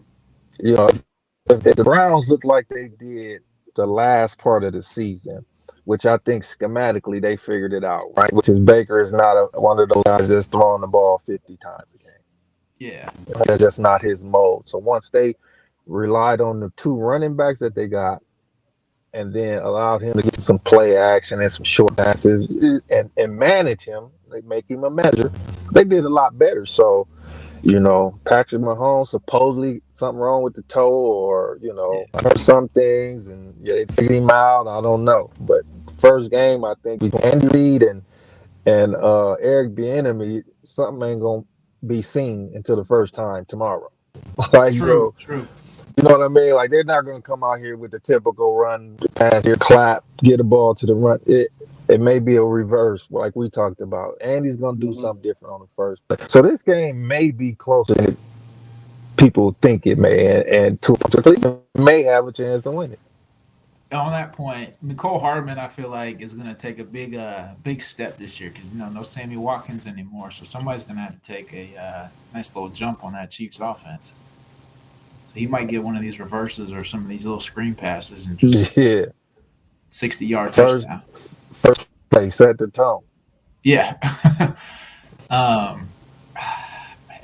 If the Browns look like they did the last part of the season, which I think schematically they figured it out, right? Which is Baker is not one of those guys that's throwing the ball 50 times a game. Yeah. That's just not his mode. So once they relied on the 2 running backs that they got, and then allowed him to get some play action and some short passes and manage him, they make him a manager. They did a lot better. So, Patrick Mahomes, supposedly something wrong with the toe, or, I heard some things, and they figured him out. I don't know. But first game, I think between Andy Reid and Eric Bieniemy, something ain't going to be seen until the first time tomorrow. True. You know what I mean? Like, they're not going to come out here with the typical run, pass here, clap, get a ball to the run. It may be a reverse, like we talked about. Andy's going to do something different on the first play. So this game may be closer than people think it may, and Cleveland may have a chance to win it. On that point, Nicole Hardman, I feel like, is going to take a big step this year, because no Sammy Watkins anymore. So somebody's going to have to take a nice little jump on that Chiefs offense. He might get one of these reverses or some of these little screen passes and just 60-yard touchdown. First play, set the tone. Yeah. um,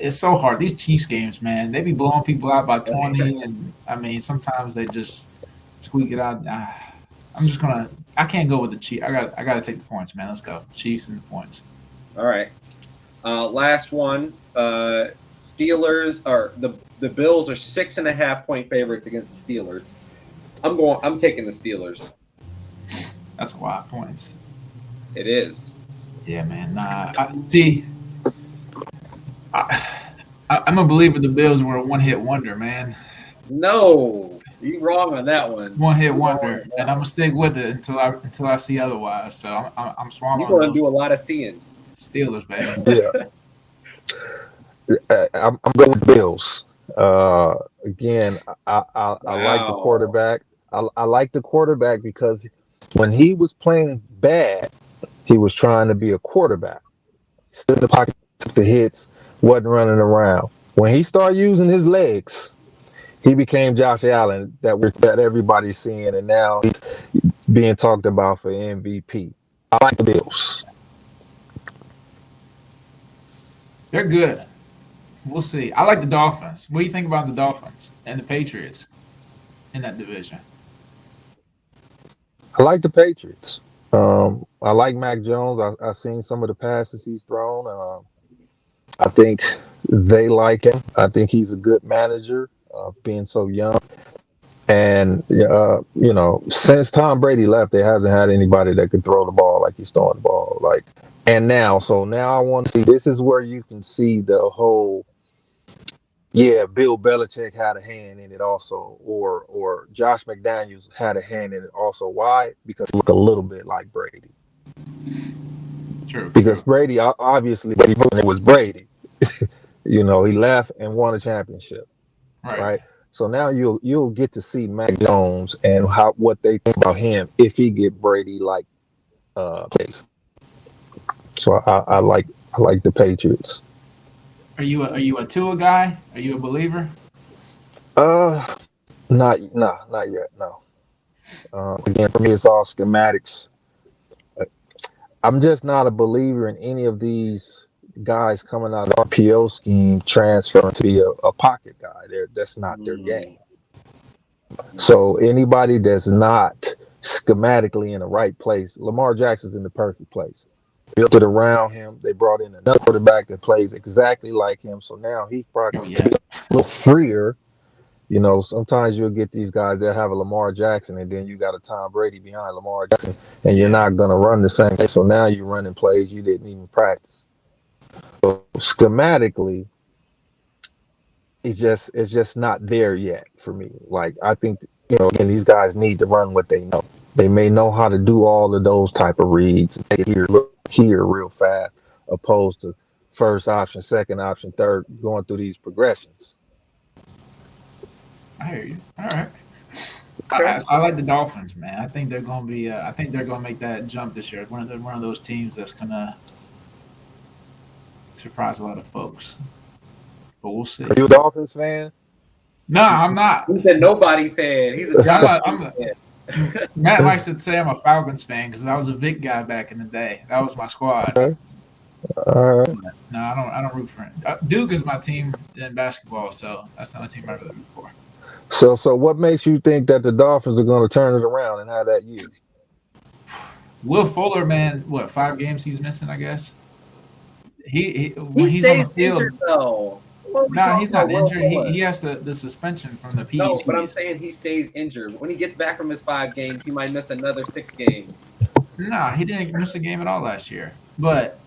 it's so hard. These Chiefs games, man, they be blowing people out by 20, and I mean, sometimes they just squeak it out. I'm just gonna. I can't go with the Chiefs. I got to take the points, man. Let's go, Chiefs and the points. All right. Last one. Steelers or the Bills are 6.5-point favorites against the Steelers. I'm taking the Steelers. That's a lot of points. It is. Yeah, man. I'm a believer the Bills were a one-hit wonder, man. No, you're wrong on that one. One-hit wonder, and I'm gonna stick with it until I see otherwise. So I'm swallowing. You're gonna do a lot of seeing. Steelers, baby. Yeah. I'm going with the Bills. Again, I like the quarterback. I like the quarterback because when he was playing bad, he was trying to be a quarterback. Stood in the pocket, took the hits, wasn't running around. When he started using his legs, he became Josh Allen that everybody's seeing, and now he's being talked about for MVP. I like the Bills. They're good. We'll see. I like the Dolphins. What do you think about the Dolphins and the Patriots in that division? I like the Patriots. I like Mac Jones. I've seen some of the passes he's thrown. I think they like him. I think he's a good manager, being so young. And since Tom Brady left, there hasn't had anybody that could throw the ball like he's throwing the ball. Now I want to see. This is where you can see the whole. Yeah, Bill Belichick had a hand in it also, or Josh McDaniels had a hand in it also. Why? Because he looked a little bit like Brady. True. Because Brady, obviously, it was Brady. He left and won a championship. Right. So now you'll get to see Mac Jones and what they think about him if he get Brady like plays. So I like the Patriots. Are you a Tua guy? Are you a believer? Not yet. No. Again, for me, it's all schematics. I'm just not a believer in any of these guys coming out of the RPO scheme transferring to be a pocket guy. That's not their game. So anybody that's not schematically in the right place, Lamar Jackson's in the perfect place. Built it around him. They brought in another quarterback that plays exactly like him. So now he probably can be a little freer. Sometimes you'll get these guys that have a Lamar Jackson, and then you got a Tom Brady behind Lamar Jackson, and you're not going to run the same play. So now you're running plays you didn't even practice. So schematically, it's just not there yet for me. I think again, these guys need to run what they know. They may know how to do all of those type of reads and take it here real fast, opposed to first option, second option, third, going through these progressions. I hear you. All right. I like the Dolphins, man. I think they're going to be. I think they're going to make that jump this year. One of those teams that's going to surprise a lot of folks. But we'll see. Are you a Dolphins fan? No, I'm not. He's a nobody fan. He's a fan. Matt likes to say I'm a Falcons fan because I was a Vic guy back in the day. That was my squad. Okay. All right. No, I don't root for it. Duke is my team in basketball, so that's the only team I really root for. So what makes you think that the Dolphins are going to turn it around and have that year? Will Fuller, man, what 5 games he's missing? I guess when he's on the field. Injured, though. No, he's not injured. He has the suspension from the PEDs. No, but I'm saying he stays injured. When he gets back from his 5 games, he might miss another 6 games. No, he didn't miss a game at all last year. But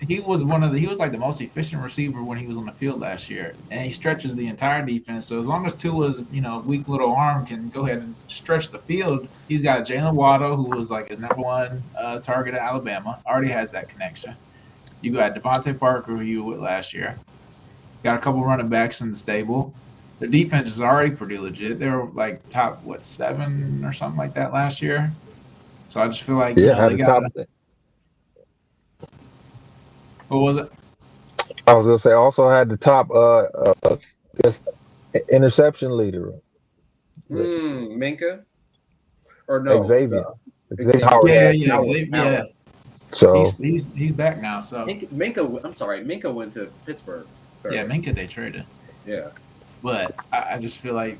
he was like the most efficient receiver when he was on the field last year, and he stretches the entire defense. So as long as Tua's weak little arm can go ahead and stretch the field, he's got Jalen Waddle, who was like his number 1 target at Alabama, already has that connection. You got Devontae Parker, who you were with last year. Got a couple running backs in the stable. Their defense is already pretty legit. They were like top 7 or something like that last year. So I just feel like they got. What was it? I was gonna say also had the top interception leader. Minka or no? Xavier. Yeah. So he's back now. So Minka went to Pittsburgh. yeah, Minka they traded. Yeah. But I just feel like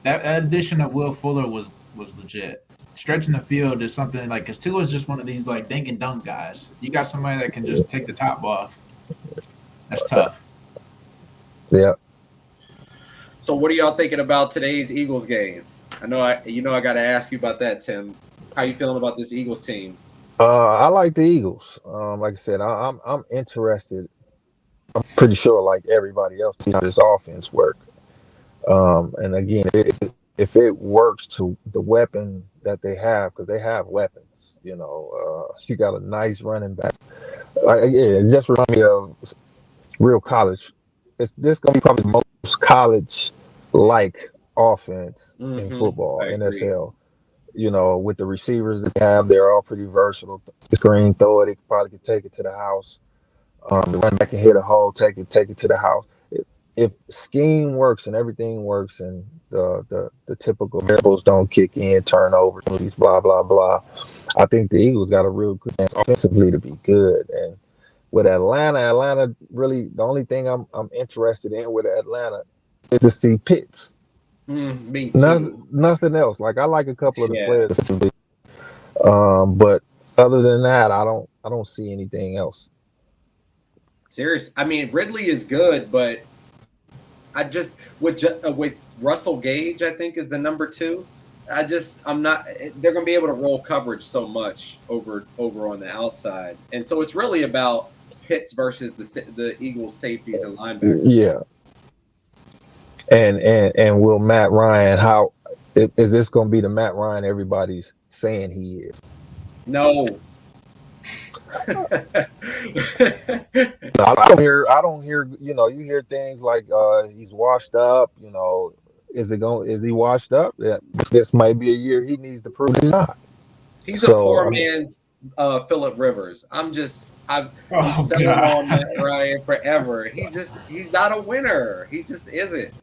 that addition of Will Fuller was legit. Stretching the field is something like because Tua is just one of these like dink and dunk guys. You got somebody that can just take the top off. That's tough. yeah. So what are y'all thinking about today's Eagles game? I got to ask you about that, Tim. How you feeling about this Eagles team? I like the Eagles. Like I said, I'm interested. I'm pretty sure, like everybody else, to see how this offense works. And again, if it works to the weapon that they have, because they have weapons, you got a nice running back. It just reminds me of real college. It's this gonna be probably the most college-like offense in football, I agree. NFL. With the receivers that they have, they're all pretty versatile. Screen, throw it, probably could take it to the house. The running back can hit a hole, take it to the house. If scheme works and everything works, and the typical variables don't kick in, turnovers, blah blah blah, I think the Eagles got a real good chance offensively to be good. And with Atlanta really the only thing I'm interested in with Atlanta is to see Pitts. Me too. Nothing else. Like I like a couple of the players, but other than that, I don't see anything else. Serious. I mean, Ridley is good, but I just with Russell Gage, I think is the number 2. I'm not. They're going to be able to roll coverage so much over on the outside, and so it's really about Pitts versus the Eagles safeties and linebackers. Yeah. And will Matt Ryan? How is this going to be the Matt Ryan everybody's saying he is? No. I don't hear. You hear things like he's washed up. Is he washed up? Yeah, this might be a year he needs to prove he's not. He's a poor man's Phillip Rivers. I've been selling on Matt Ryan forever. He's not a winner. He just isn't.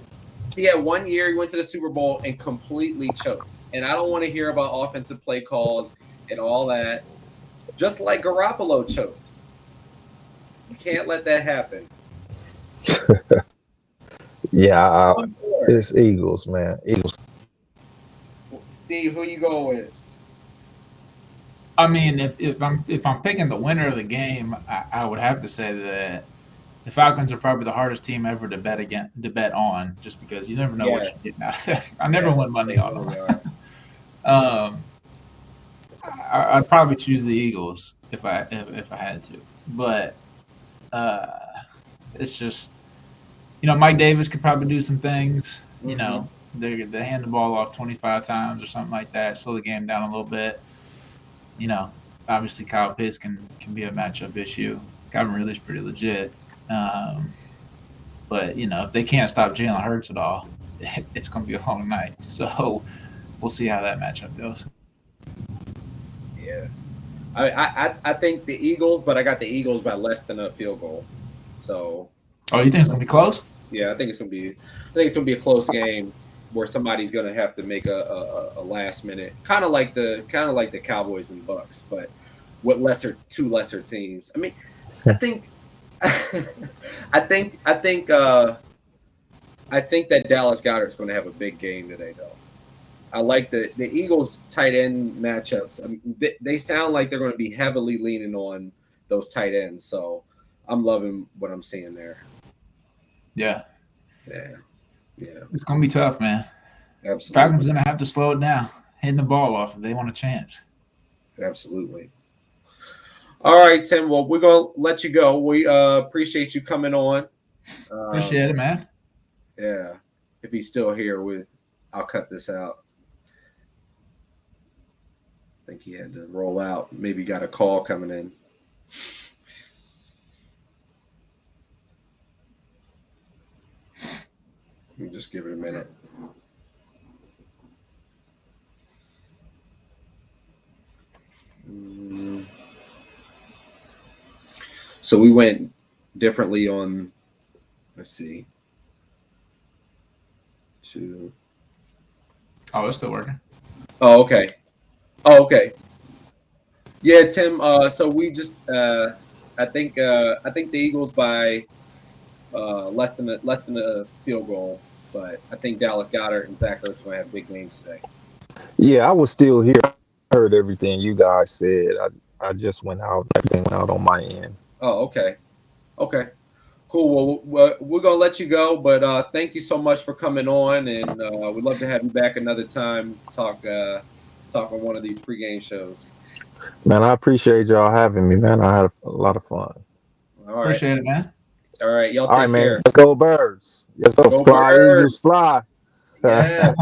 He had 1 year, he went to the Super Bowl and completely choked. And I don't want to hear about offensive play calls and all that. Just like Garoppolo choked. You can't let that happen. Yeah, it's Eagles, man. Eagles. Steve, who you going with? I mean, if I'm picking the winner of the game, I would have to say that the Falcons are probably the hardest team ever to bet on, just because you never know what you're getting out. I never win money on them. I'd probably choose the Eagles if I had to, but it's just Mike Davis could probably do some things. They hand the ball off 25 times or something like that, slow the game down a little bit. Obviously Kyle Pitts can be a matchup issue. Calvin Ridley's pretty legit. But if they can't stop Jalen Hurts at all, it's going to be a long night. So we'll see how that matchup goes. Yeah, I think the Eagles, but I got the Eagles by less than a field goal. So. Oh, you think it's going to be close? Yeah, I think it's going to be a close game where somebody's going to have to make a last minute, kind of like the Cowboys and Bucks, but with two lesser teams. I mean, I think that Dallas Goedert's going to have a big game today, though. I like the Eagles tight end matchups. I mean, they sound like they're going to be heavily leaning on those tight ends, so I'm loving what I'm seeing there. Yeah. It's going to be tough, man. Absolutely. Falcons going to have to slow it down, hitting the ball off if they want a chance. Absolutely. All right, Tim. Well, we're going to let you go. We appreciate you coming on. Appreciate it, man. Yeah. If he's still here, I'll cut this out. I think he had to roll out. Maybe got a call coming in. Let me just give it a minute. So we went differently on, let's see. Oh, it's still working. Oh, okay. Yeah, Tim. So we just, I think the Eagles by less than a field goal, but I think Dallas Goedert and Zach Ertz going to have big games today. Yeah, I was still here. I heard everything you guys said. I just went out. Everything went out on my end. Oh, okay, okay, cool. Well, we're gonna let you go, but thank you so much for coming on, and we'd love to have you back another time. Talk on one of these pregame shows. Man, I appreciate y'all having me, man. I had a lot of fun. All right, Appreciate it, man. all right. Y'all All right, take man. care. Let's go birds. Let's go Go fly, Birds. Eagles fly. Yeah.